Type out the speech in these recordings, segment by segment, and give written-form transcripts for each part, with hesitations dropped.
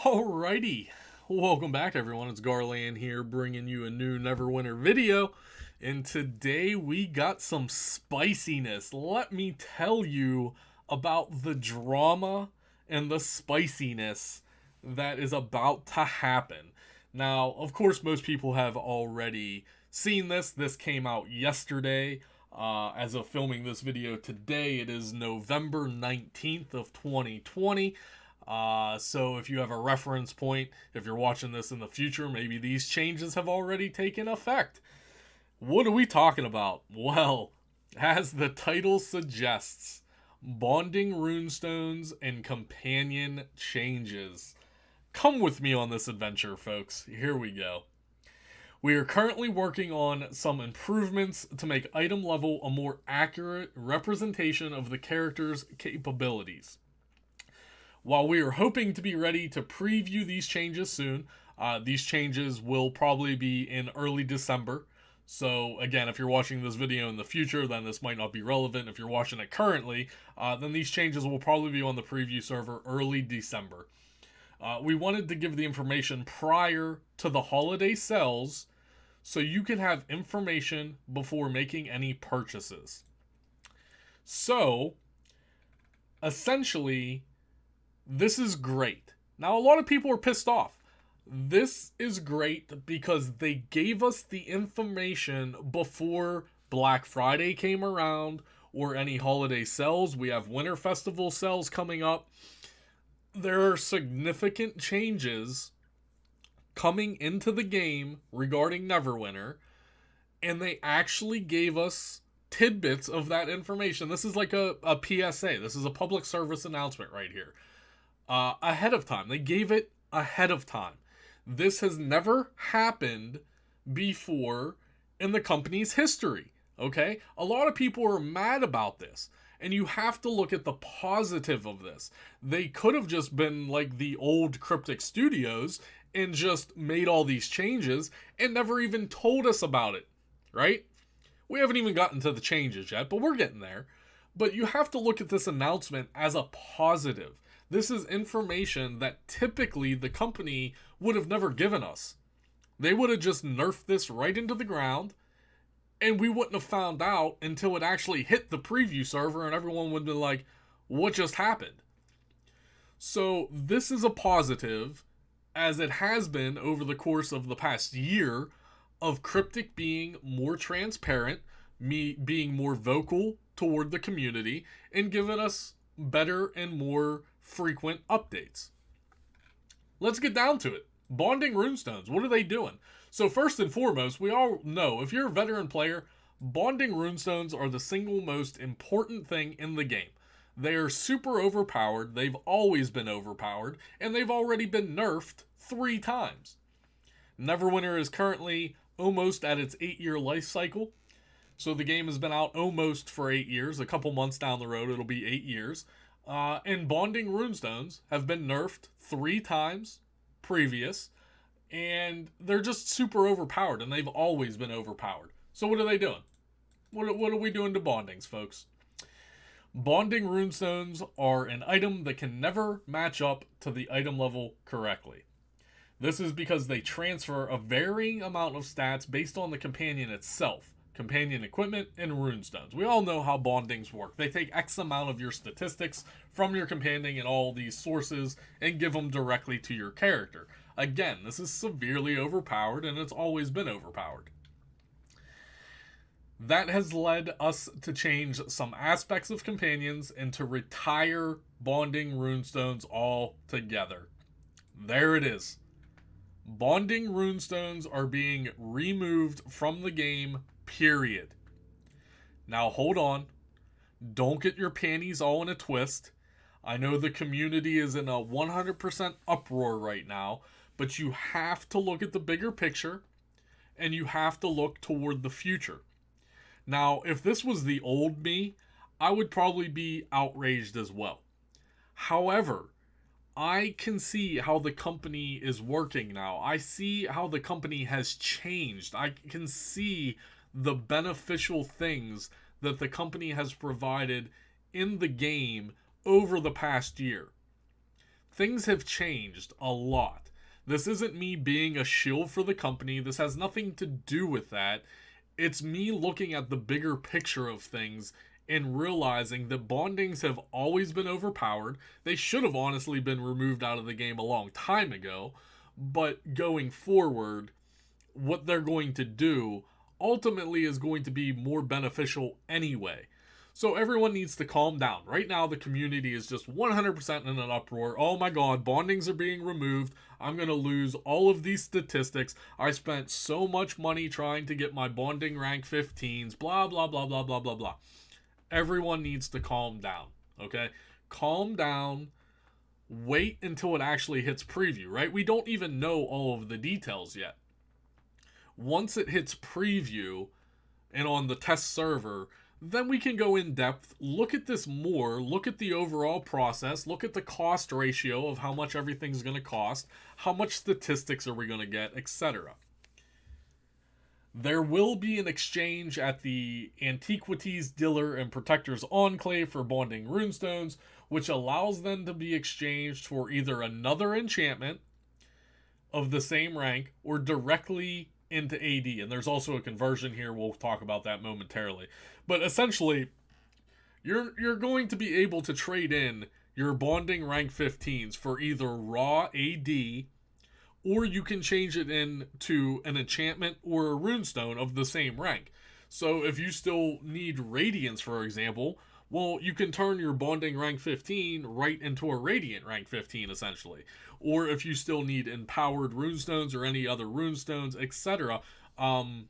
Alrighty, welcome back everyone, it's Garland here bringing you a new Neverwinter video, and today we got some spiciness. Let me tell you about the drama and the spiciness that is about to happen. Now, of course, most people have already seen this. This came out yesterday. As of filming this video today, it is November 19th of 2020. So if you have a reference point, if you're watching this in the future, maybe these changes have already taken effect. What are we talking about? Well, as the title suggests, bonding runestones and companion changes. Come with me on this adventure, folks. Here we go. We are currently working on some improvements to make item level a more accurate representation of the character's capabilities. While we are hoping to be ready to preview these changes soon, these changes will probably be in early December. So again, if you're watching this video in the future, then this might not be relevant. If you're watching it currently, then these changes will probably be on the preview server early December. We wanted to give the information prior to the holiday sales so you can have information before making any purchases. So, essentially, this is great. Now, a lot of people are pissed off. This is great because they gave us the information before Black Friday came around or any holiday sales. We have Winter Festival sales coming up. There are significant changes coming into the game regarding Neverwinter, and they actually gave us tidbits of that information. This is like a PSA. This is a public service announcement right here. Ahead of time. They gave it ahead of time. This has never happened before in the company's history, okay? A lot of people are mad about this, and you have to look at the positive of this. They could have just been like the old Cryptic Studios and just made all these changes and never even told us about it, right? We haven't even gotten to the changes yet, but we're getting there. But you have to look at this announcement as a positive. This is information that typically the company would have never given us. They would have just nerfed this right into the ground, and we wouldn't have found out until it actually hit the preview server and everyone would be like, what just happened? So this is a positive, as it has been over the course of the past year, of Cryptic being more transparent, me being more vocal toward the community, and giving us better and more frequent updates. Let's get down to it. Bonding runestones, what are they doing? So first and foremost, we all know if you're a veteran player, bonding runestones are the single most important thing in the game. They are super overpowered, they've always been overpowered, and they've already been nerfed 3 times. Neverwinter is currently almost at its 8-year life cycle. So the game has been out almost for 8 years. A couple months down the road, it'll be 8 years. And bonding runestones have been nerfed 3 times previous. And they're just super overpowered. And they've always been overpowered. So what are they doing? What are we doing to bondings, folks? Bonding runestones are an item that can never match up to the item level correctly. This is because they transfer a varying amount of stats based on the companion itself. Companion equipment, and runestones. We all know how bondings work. They take X amount of your statistics from your companion and all these sources and give them directly to your character. Again, this is severely overpowered and it's always been overpowered. That has led us to change some aspects of companions and to retire bonding runestones altogether. There it is. Bonding runestones are being removed from the game, period. Now hold on. Don't get your panties all in a twist. I know the community is in a 100% uproar right now, but you have to look at the bigger picture and you have to look toward the future. Now, if this was the old me, I would probably be outraged as well. However, I can see how the company is working now. I see how the company has changed. I can see the beneficial things that the company has provided in the game over the past year. things have changed a lot. This isn't me being a shill for the company. This has nothing to do with that. It's me looking at the bigger picture of things and realizing that bondings have always been overpowered. They should have honestly been removed out of the game a long time ago. But going forward, what they're going to do ultimately is going to be more beneficial anyway. So everyone needs to calm down. Right now, the community is just 100% in an uproar. Oh my god, bondings are being removed. I'm going to lose all of these statistics. I spent so much money trying to get my bonding rank 15s. Blah, blah, blah, blah, blah, blah, blah. Everyone needs to calm down. Okay? Calm down. Wait until it actually hits preview, right? We don't even know all of the details yet. Once it hits preview and on the test server, then we can go in depth, look at this more, look at the overall process, look at the cost ratio of how much everything's going to cost, how much statistics are we going to get, etc. There will be an exchange at the Antiquities Dealer and Protectors Enclave for bonding runestones, which allows them to be exchanged for either another enchantment of the same rank or directly into AD. And there's also a conversion here. We'll talk about that momentarily. But essentially, you're going to be able to trade in your bonding rank 15s for either raw AD, or you can change it into an enchantment or a runestone of the same rank. So if you still need Radiance, for example, well, you can turn your bonding rank 15 right into a Radiant rank 15, essentially. Or if you still need empowered runestones or any other runestones, etc.,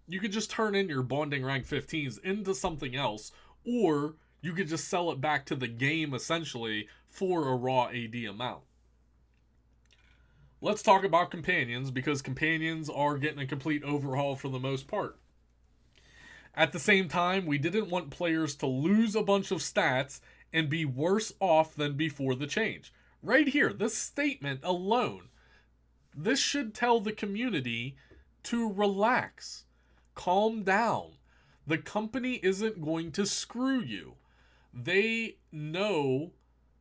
you could just turn in your bonding rank 15s into something else, or you could just sell it back to the game, essentially, for a raw AD amount. Let's talk about companions, because companions are getting a complete overhaul for the most part. At the same time, we didn't want players to lose a bunch of stats and be worse off than before the change. Right here, this statement alone, this should tell the community to relax, calm down. The company isn't going to screw you. They know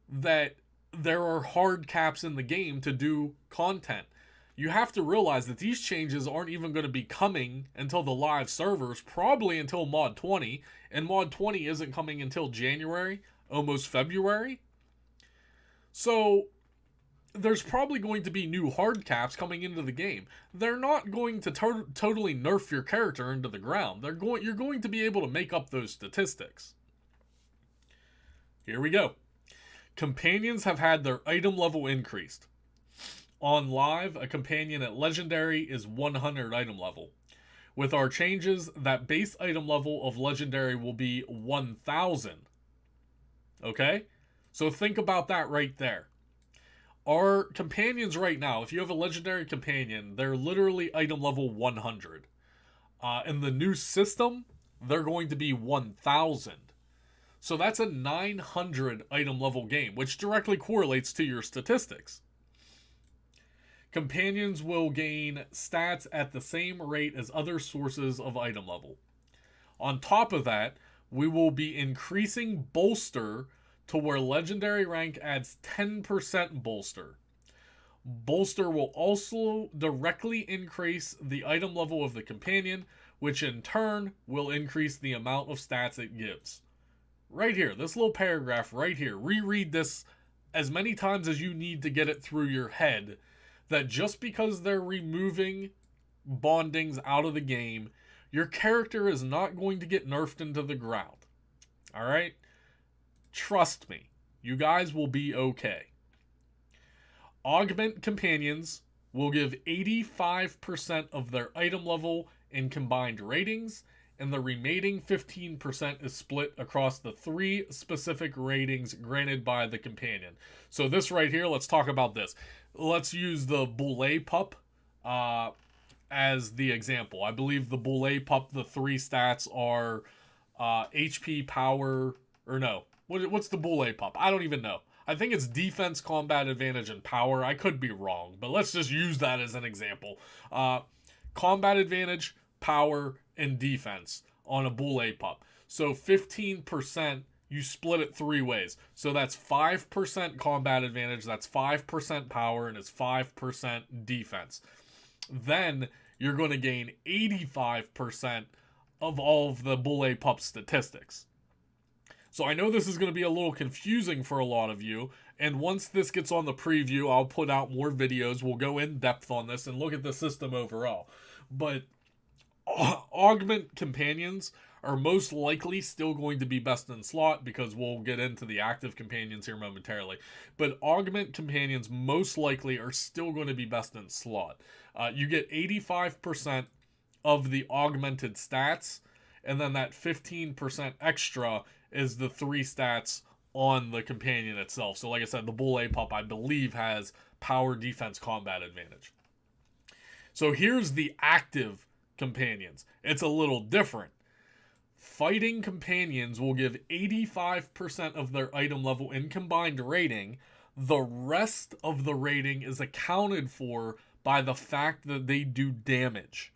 that there are hard caps in the game to do content. You have to realize that these changes aren't even going to be coming until the live servers, probably until Mod 20, and Mod 20 isn't coming until January, almost February. So there's probably going to be new hard caps coming into the game. They're not going to totally nerf your character into the ground. You're going to be able to make up those statistics. Here we go. Companions have had their item level increased. On live, a companion at Legendary is 100 item level. With our changes, that base item level of Legendary will be 1000. Okay? So think about that right there. Our companions right now, if you have a Legendary companion, they're literally item level 100. In the new system, they're going to be 1000. So that's a 900 item level game, which directly correlates to your statistics. Companions will gain stats at the same rate as other sources of item level. On top of that, we will be increasing bolster to where Legendary rank adds 10% bolster. Bolster will also directly increase the item level of the companion, which in turn will increase the amount of stats it gives. Right here, this little paragraph right here, reread this as many times as you need to get it through your head, that just because they're removing bondings out of the game, your character is not going to get nerfed into the ground. Alright? Trust me, you guys will be okay. Augment Companions will give 85% of their item level in combined ratings, and the remaining 15% is split across the 3 specific ratings granted by the companion. So this right here, let's talk about this. Let's use the Boule Pup as the example. I believe the Boule Pup, the 3 stats are HP, power, or no. What's the Boule Pup? I don't even know. I think it's defense, combat advantage, and power. I could be wrong, but let's just use that as an example. Combat advantage, power, and defense on a Boule Pup. So 15% you split it 3 ways. So that's 5% combat advantage, that's 5% power, and it's 5% defense. Then you're going to gain 85% of all of the Bull Pup statistics. So I know this is going to be a little confusing for a lot of you, and once this gets on the preview, I'll put out more videos. We'll go in depth on this and look at the system overall. But Augment Companions are most likely still going to be best in slot, because we'll get into the active companions here momentarily. But Augment Companions most likely are still going to be best in slot. You get 85% of the augmented stats, and then that 15% extra is the 3 stats on the companion itself. So like I said, the Bull Pup, I believe, has power, defense, combat advantage. So here's the active companions. It's a little different. Fighting companions will give 85% of their item level in combined rating. The rest of the rating is accounted for by the fact that they do damage.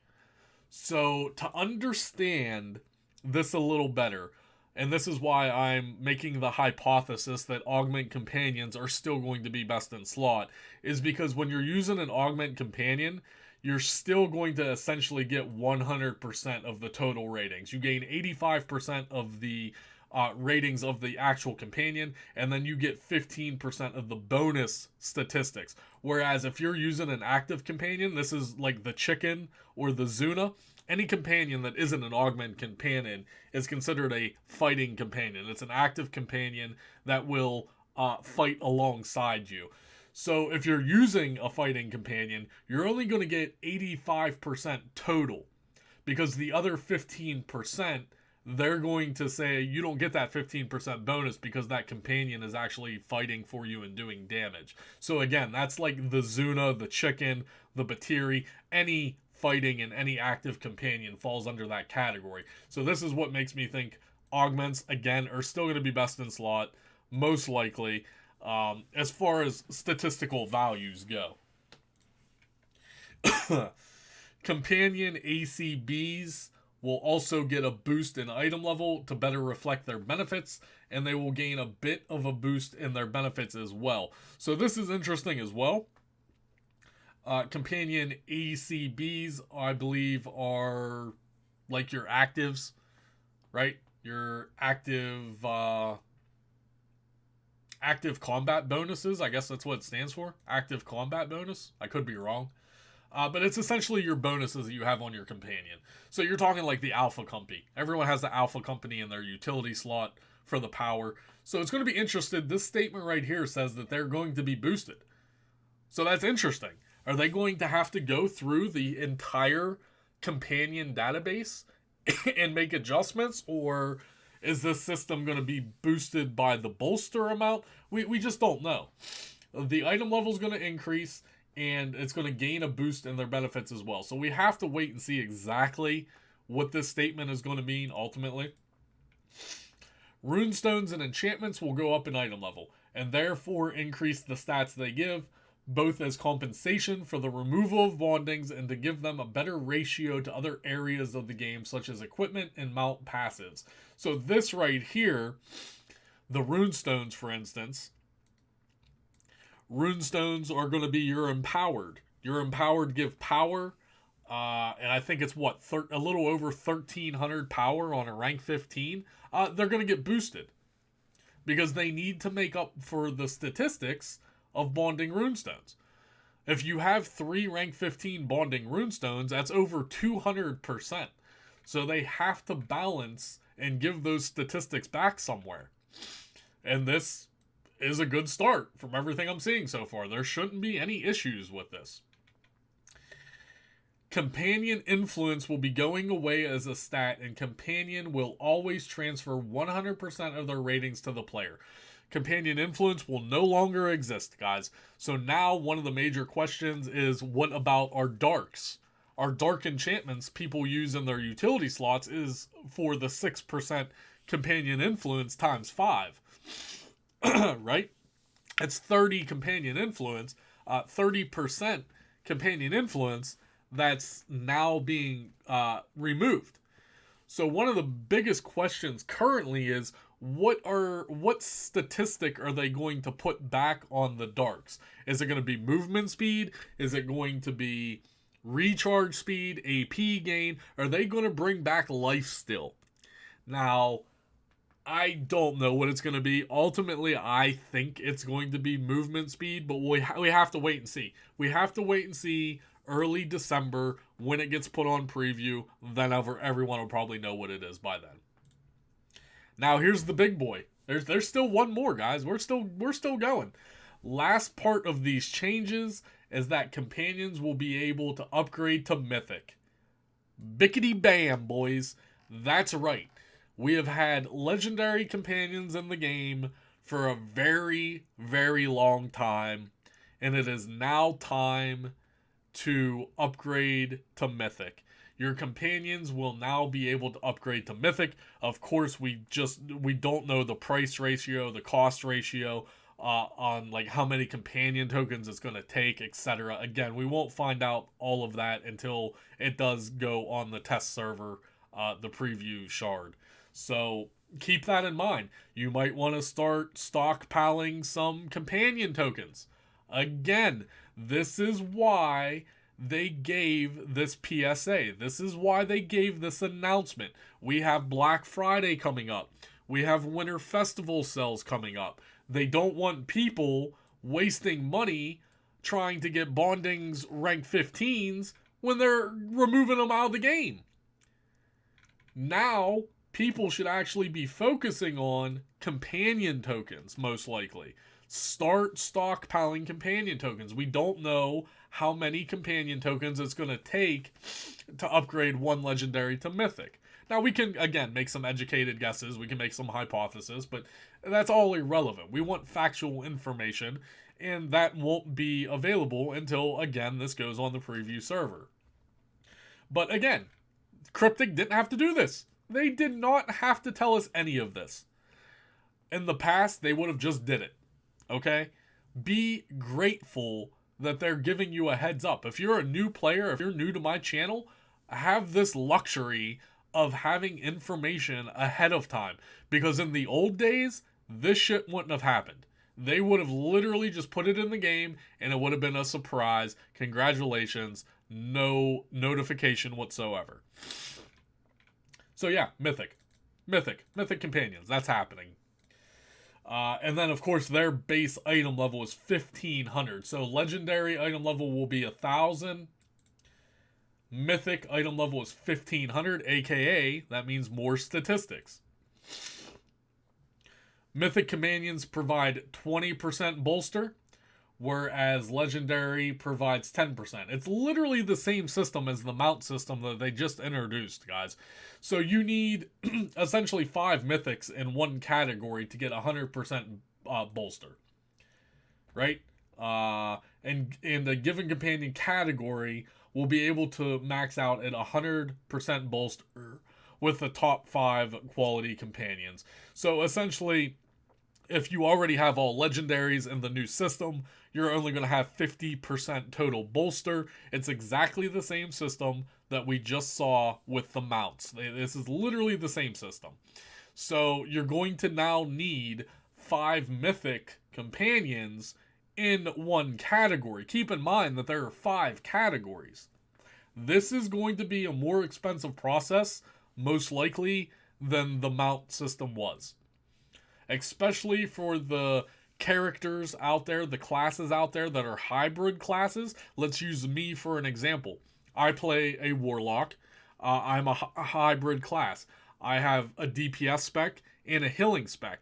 So to understand this a little better, and this is why I'm making the hypothesis that Augment Companions are still going to be best in slot, is because when you're using an Augment Companion, you're still going to essentially get 100% of the total ratings. You gain 85% of the ratings of the actual companion, and then you get 15% of the bonus statistics. Whereas if you're using an active companion, this is like the chicken or the Zuna, any companion that isn't an Augment Companion is considered a fighting companion. It's an active companion that will fight alongside you. So if you're using a fighting companion, you're only going to get 85% total, because the other 15%, they're going to say you don't get that 15% bonus because that companion is actually fighting for you and doing damage. So again, that's like the Zuna, the chicken, the Batiri, any fighting and any active companion falls under that category. So this is what makes me think augments, again, are still going to be best in slot, most likely, as far as statistical values go. Companion ACBs will also get a boost in item level to better reflect their benefits, and they will gain a bit of a boost in their benefits as well. So this is interesting as well. Companion ACBs, I believe, are like your actives, right? Your active combat bonuses. I guess that's what it stands for. Active combat bonus. I could be wrong. But it's essentially your bonuses that you have on your companion. So you're talking like the Alpha Company. Everyone has the Alpha Company in their utility slot for the power. So it's going to be interesting. This statement right here says that they're going to be boosted. So that's interesting. Are they going to have to go through the entire companion database and make adjustments? Or is this system going to be boosted by the bolster amount? We just don't know. The item level is going to increase, and it's going to gain a boost in their benefits as well. So we have to wait and see exactly what this statement is going to mean ultimately. Runestones and enchantments will go up in item level, and therefore increase the stats they give, both as compensation for the removal of bondings and to give them a better ratio to other areas of the game, such as equipment and mount passives. So this right here, the Runestones, for instance, Runestones are going to be your empowered. Your empowered give power, and I think it's what, a little over 1,300 power on a rank 15. They're going to get boosted because they need to make up for the statistics of bonding runestones. If you have 3 rank 15 bonding runestones, that's over 200%. So they have to balance and give those statistics back somewhere. And this is a good start from everything I'm seeing so far. There shouldn't be any issues with this. Companion influence will be going away as a stat, and companion will always transfer 100% of their ratings to the player. Companion influence will no longer exist, guys. So now one of the major questions is, what about our darks? Our dark enchantments people use in their utility slots is for the 6% companion influence times 5. Right? It's 30 companion influence, 30% companion influence that's now being removed. So one of the biggest questions currently is, what statistic are they going to put back on the darks? Is it going to be movement speed? Is it going to be recharge speed, AP gain? Are they going to bring back life still? Now, I don't know what it's going to be. Ultimately, I think it's going to be movement speed, but we have to wait and see. We have to wait and see early December when it gets put on preview. Then everyone will probably know what it is by then. Now here's the big boy. There's still one more, guys. We're still going. Last part of these changes is that companions will be able to upgrade to Mythic. Bickety bam, boys. That's right. We have had legendary companions in the game for a very, very long time, and it is now time to upgrade to Mythic. Your companions will now be able to upgrade to Mythic. Of course, we don't know the price ratio, the cost ratio, on like how many companion tokens it's going to take, etc. Again, we won't find out all of that until it does go on the test server, the preview shard. So keep that in mind. You might want to start stockpiling some companion tokens. Again, this is why they gave this PSA. This is why they gave this announcement. We have Black Friday coming up. We have Winter Festival sales coming up. They don't want people wasting money trying to get Bonding's rank 15s when they're removing them out of the game. Now, people should actually be focusing on companion tokens, most likely. Start stockpiling companion tokens. We don't know how many companion tokens it's going to take to upgrade one legendary to Mythic. Now, we can, again, make some educated guesses. We can make some hypotheses, but that's all irrelevant. We want factual information, and that won't be available until, again, this goes on the preview server. But again, Cryptic didn't have to do this. They did not have to tell us any of this. In the past, they would have just did it. Okay? Be grateful that they're giving you a heads up. If you're a new player, if you're new to my channel, have this luxury of having information ahead of time. Because in the old days, this shit wouldn't have happened. They would have literally just put it in the game and it would have been a surprise. Congratulations. No notification whatsoever. So yeah, Mythic Companions, that's happening. And then, of course, their base item level is 1,500. So legendary item level will be 1,000. Mythic item level is 1,500, aka that means more statistics. Mythic Companions provide 20% bolster, whereas legendary provides 10%. It's literally the same system as the mount system that they just introduced, guys. So you need essentially 5 mythics in one category to get 100% bolster, right? And in the given companion category, we'll be able to max out at 100% bolster with the top 5 quality companions. So essentially, if you already have all legendaries in the new system, you're only going to have 50% total bolster. It's exactly the same system that we just saw with the mounts. This is literally the same system. So you're going to now need 5 mythic companions in one category. Keep in mind that there are 5 categories. This is going to be a more expensive process, most likely, than the mount system was. Especially for the characters out there, the classes out there that are hybrid classes. Let's use me for an example. I play a warlock. I'm a hybrid class. I have a DPS spec and a healing spec.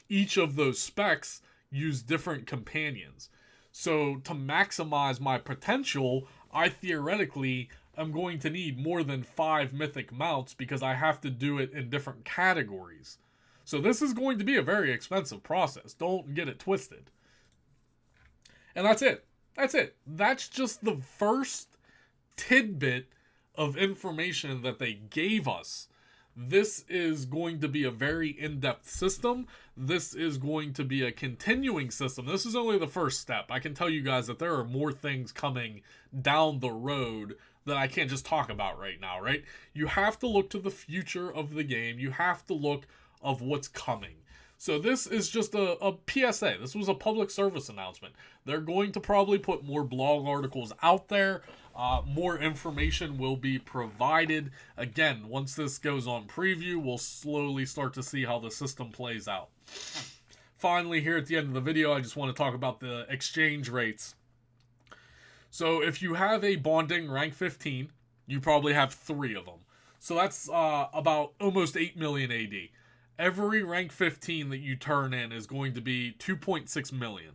Each of those specs use different companions. So to maximize my potential, I theoretically am going to need more than 5 mythic mounts because I have to do it in different categories. So this is going to be a very expensive process. Don't get it twisted. And that's it. That's just the first tidbit of information that they gave us. This is going to be a very in-depth system. This is going to be a continuing system. This is only the first step. I can tell you guys that there are more things coming down the road that I can't just talk about right now, right? You have to look to the future of the game. You have to look of what's coming. So this is just a PSA. This was a public service announcement. They're going to probably put more blog articles out there. More information will be provided. Again, once this goes on preview, we'll slowly start to see how the system plays out. Finally, here at the end of the video, I just want to talk about the exchange rates. So if you have a bonding rank 15, you probably have 3 of them. So that's about almost 8 million AD. Every rank 15 that you turn in is going to be 2.6 million,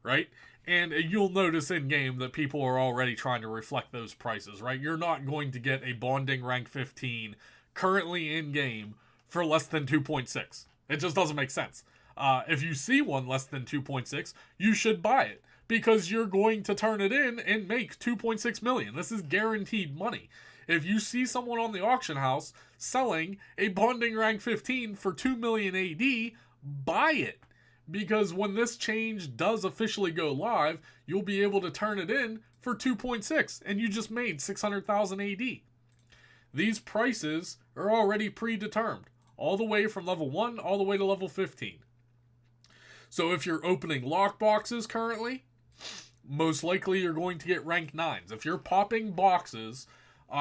right? And you'll notice in game that people are already trying to reflect those prices, right? You're not going to get a bonding rank 15 currently in game for less than 2.6. It just doesn't make sense. If you see one less than 2.6, you should buy it because you're going to turn it in and make 2.6 million. This is guaranteed money. If you see someone on the auction house selling a bonding rank 15 for 2 million AD, buy it. Because when this change does officially go live, you'll be able to turn it in for 2.6 and you just made 600,000 AD. These prices are already predetermined, all the way from level 1 all the way to level 15. So if you're opening lockboxes currently, most likely you're going to get rank 9s. If you're popping boxes,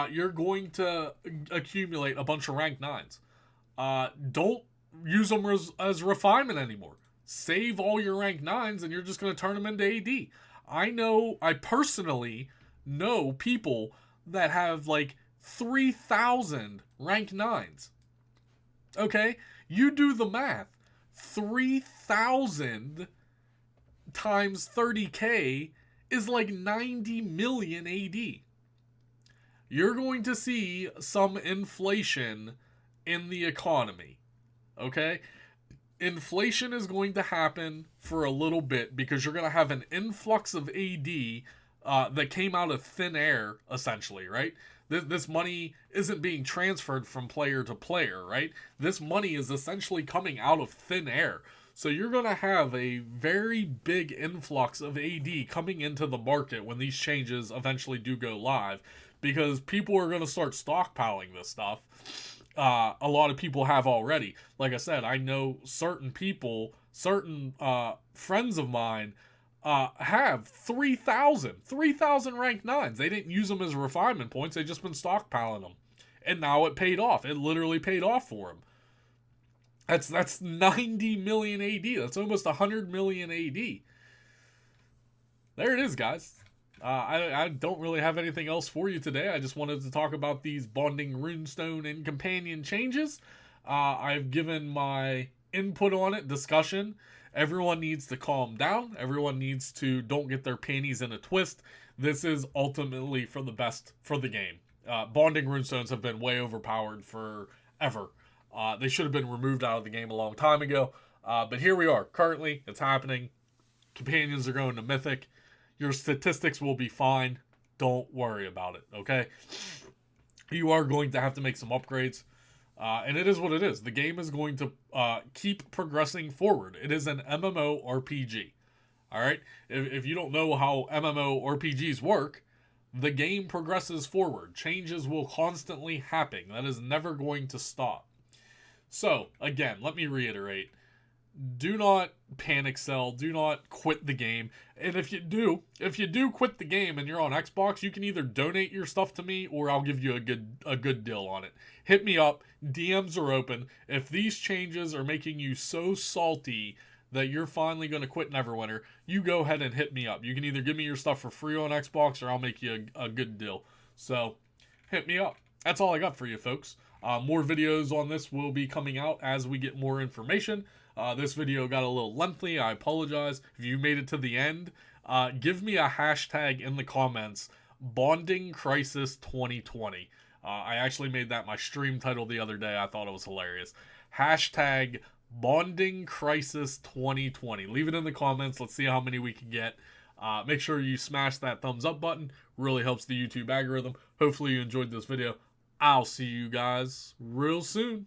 you're going to accumulate a bunch of rank 9s. Don't use them as refinement anymore. Save all your rank 9s and you're just going to turn them into AD. I personally know people that have like 3,000 rank 9s. Okay? You do the math. 3,000 times 30k is like 90 million AD. You're going to see some inflation in the economy. Okay? Inflation is going to happen for a little bit because you're going to have an influx of AD that came out of thin air, essentially, right? This money isn't being transferred from player to player, right? This money is essentially coming out of thin air. So you're going to have a very big influx of AD coming into the market when these changes eventually do go live, because people are going to start stockpiling this stuff. A lot of people have already. Like I said, I know certain people, certain friends of mine have 3,000 rank 9s. They didn't use them as refinement points. They just been stockpiling them. And now it paid off. It literally paid off for them. That's 90 million AD. That's almost 100 million AD. There it is, guys. I don't really have anything else for you today. I just wanted to talk about these bonding runestone and companion changes. I've given my input on it, discussion. Everyone needs to calm down. Everyone needs to don't get their panties in a twist. This is ultimately for the best for the game. Bonding runestones have been way overpowered forever. They should have been removed out of the game a long time ago. But here we are. Currently, it's happening. Companions are going to Mythic. Your statistics will be fine. Don't worry about it, okay? You are going to have to make some upgrades. And it is what it is. The game is going to keep progressing forward. It is an MMORPG. Alright? If you don't know how MMORPGs work, the game progresses forward. Changes will constantly happen. That is never going to stop. So, again, let me reiterate. Do not panic sell. Do not quit the game. And if you do quit the game and you're on Xbox, you can either donate your stuff to me or I'll give you a good deal on it. Hit me up. DMs are open. If these changes are making you so salty that you're finally going to quit Neverwinter, you go ahead and hit me up. You can either give me your stuff for free on Xbox or I'll make you a good deal. So, hit me up. That's all I got for you, folks. More videos on this will be coming out as we get more information. This video got a little lengthy. I apologize. If you made it to the end, give me a hashtag in the comments, Bonding Crisis 2020. I actually made that my stream title the other day. I thought it was hilarious. Hashtag Bonding Crisis 2020. Leave it in the comments. Let's see how many we can get. Make sure you smash that thumbs up button. Really helps the YouTube algorithm. Hopefully you enjoyed this video. I'll see you guys real soon.